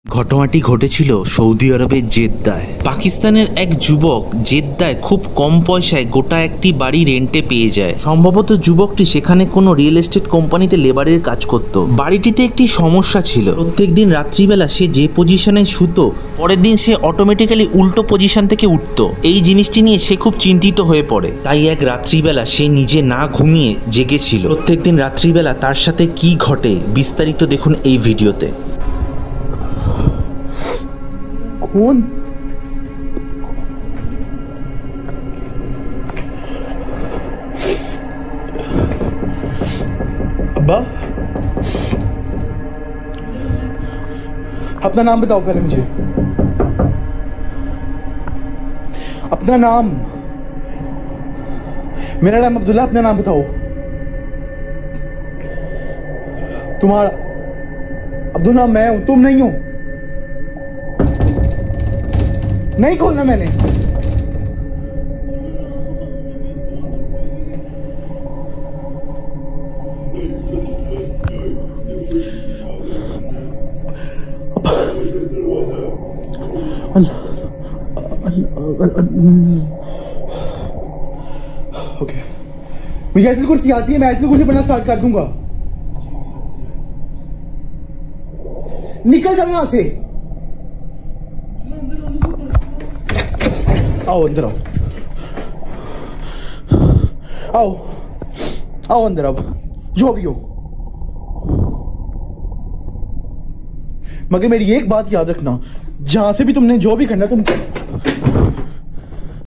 ঘটনাটি ঘটেছিল সৌদি আরবের জেদ্দায়। পাকিস্তানের এক যুবক জেদ্দায় খুব কম পয়সায় গোটা একটি বাড়ি রেন্টে পেয়ে যায়। সম্ভবত যুবকটি সেখানে কোনো রিয়েল এস্টেট কোম্পানিতে লেবারের কাজ করত। বাড়িটিতে একটি সমস্যা ছিল, প্রত্যেকদিন রাত্রিবেলা সে যে পজিশনে শুতো পরের দিন সে অটোমেটিক্যালি উল্টো পজিশন থেকে উঠত। এই জিনিসটি নিয়ে সে খুব চিন্তিত হয়ে পড়ে। তাই এক রাত্রিবেলা সে নিজে না ঘুমিয়ে জেগেছিল। প্রত্যেকদিন রাত্রিবেলা তার সাথে কি ঘটে বিস্তারিত দেখুন এই ভিডিওতে। कौन? अब्बा, अपना नाम बताओ पहले मुझे। अपना नाम। मेरा नाम अब्दुल्ला, अपना नाम बताओ। तुम्हारा? अब्दुल्ला मैं हूं, तुम नहीं हो। नहीं खोलना मैंने। ओके, मुझे आयतुल कुर्सी आती है, मैं आयतुल कुर्सी पढ़ना स्टार्ट कर दूंगा। निकल जाओ यहां से। आओ अंदर आओ, आओ आओ अंदर। अब जो भी हो, मगर मेरी एक बात याद रखना, जहां से भी तुमने जो भी करना तुम